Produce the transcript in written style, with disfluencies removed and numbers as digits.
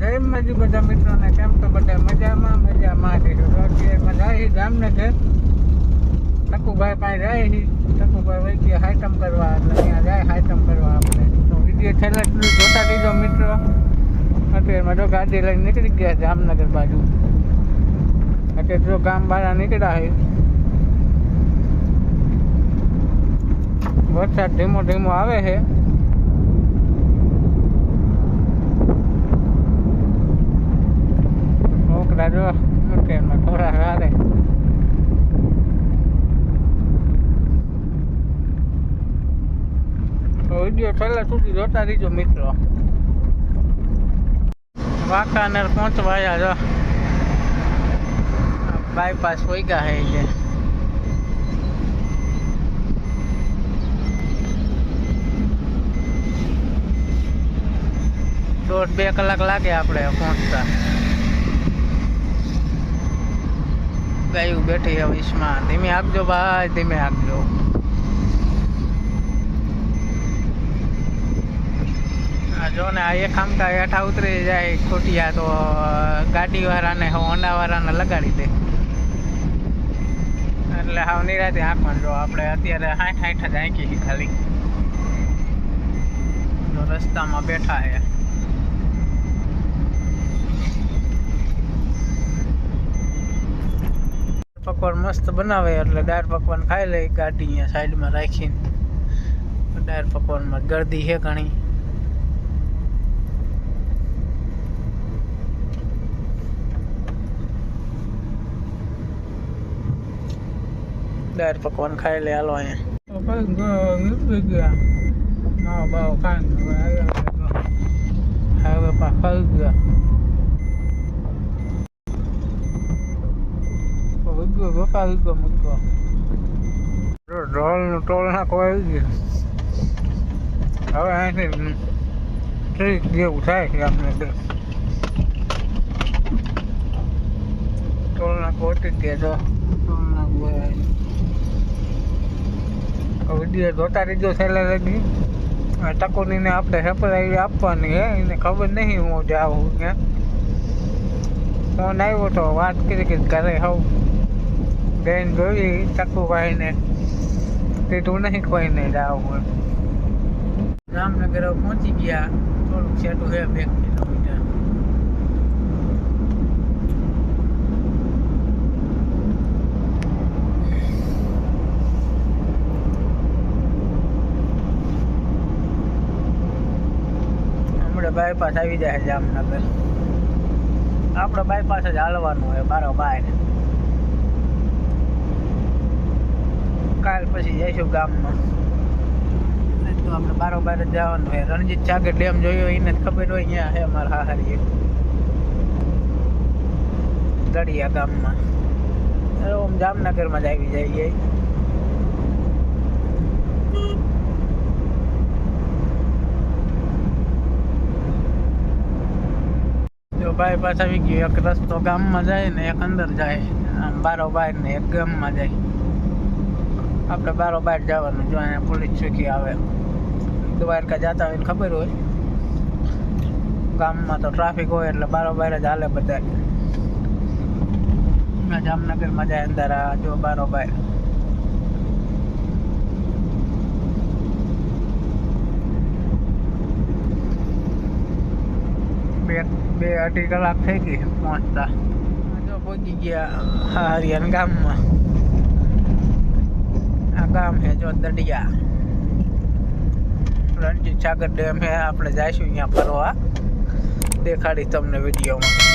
જય માજી બધા મિત્રોને કેમ તો બધા મજામાં છે. અત્યારમાં જાય જામનગર ટકુભાઈ પાસે જાય ટકુભાઈ વહી ગયા હાઈટમ કરવા, એટલે ત્યાં જાય હાઈટમ કરવા આપણે. તો વિડીયો છેલ્લે સુધી જોતા રહીજો મિત્રો. અત્યારમાં જો ગાડી લઈને નીકળી ગયા જામનગર બાજુ. અત્યારે જો ગામ બહાર નીકળ્યા છે. વરસાદ ધીમો ધીમો આવે છે. છોકરા જો અત્યારમાં થોડા હારે વિડીયો છેલ્લા સુધી જોતા રહીજો મિત્રો. વાંકાનેર પહોંચવાયા જો બાયપાસ હોઈ ગયા હે છે. દોઢ 2 કલાક લાગે આપણે પહોંચતા. ગાયું બેઠી હવે ઈસમાં. ધીમે આપજો ભાઈ, ધીમે આપજો. જો ને આ એક આમકા હેઠા ઉતરી જાય ખોટિયા તો ગાડી વાળાને હોન્ડા વાળાને લગાડી દે. એટલે હાવ નિરાતે આંખમાં જો આપણે અત્યારે 60 જ આંકી ખાલી જો રસ્તામાં બેઠા છે. પકવાન મસ્ત બનાવે એટલે દાળ પકવાન ખાઈ લે. ગાડી અહીંયા સાઈડમાં રાખીને દાળ પકવાનમાં ગરદી છે ઘણી. દાળ પકવાન ખાઈ લે હાલો અહીંયા. નીકળી ગયા ના બાવ ખાઈ હવે પા ખાઈ ગયા. ઢોલનું ટોલ નાખો આવી ગયું. હવે અહીંથી ટ્રીક જેવું થાય છે આપણે. ટોલ નાખો ઓટી ગયા જો ટોલ નાખો. વિડીયો જોતા રહીજો છેલ્લે લગી. ટકોનીને આપણે સરપ્રાઈઝ આપવાની હે. એને ખબર નહીં હું જાઉં ત્યાં. ફોન આવ્યો તો વાત કરી કે ઘરે હોઉં બેન જોઈ ટકુભાઈને કીધું નહીં કોઈને જાવ. જામનગર પહોંચી ગયા. થોડુંક છેટું છે 2 કિલોમીટર. હમણાં બાયપાસ આવી જાય જામનગર. આપણે બાયપાસ જ હાલવાનું હોય બારોબાર. કાલ પછી જઈશું ગામમાં. તો આપણે બારોબાર જ જવાનું હોય. રણજીત સાગર ડેમ જોયો એને જ ખબર હોય. અહીંયા છે અમારા હાહારી દડિયા ગામમાં. આમ જામનગરમાં જ આવી જઈએ. જો બાયપાસ આવી ગયો. એક રસ્તો ગામમાં જાય ને એક અંદર જાય. આમ બારોબાર ને એક ગામમાં જાય. આપણે બારોબાર જવાનું. જો અહીંયા પોલીસ ચોકી આવે. દ્વારકા જતા હોય ખબર હોય. ગામમાં તો ટ્રાફિક હોય એટલે બારોબાર જ હાલે બધા. જામનગરમાં જાય અંદર. આ જો બારોબાર. બે અઢી કલાક થઈ ગઈ પહોંચતા. જો પહોંચી ગયા હરિયાણ ગામમાં. આ ગામ છે જો દડિયા. રણજીત સાગર ડેમ છે. આપણે જઈશું અહીંયા ફરવા. દેખાડી તમને વિડીયોમાં.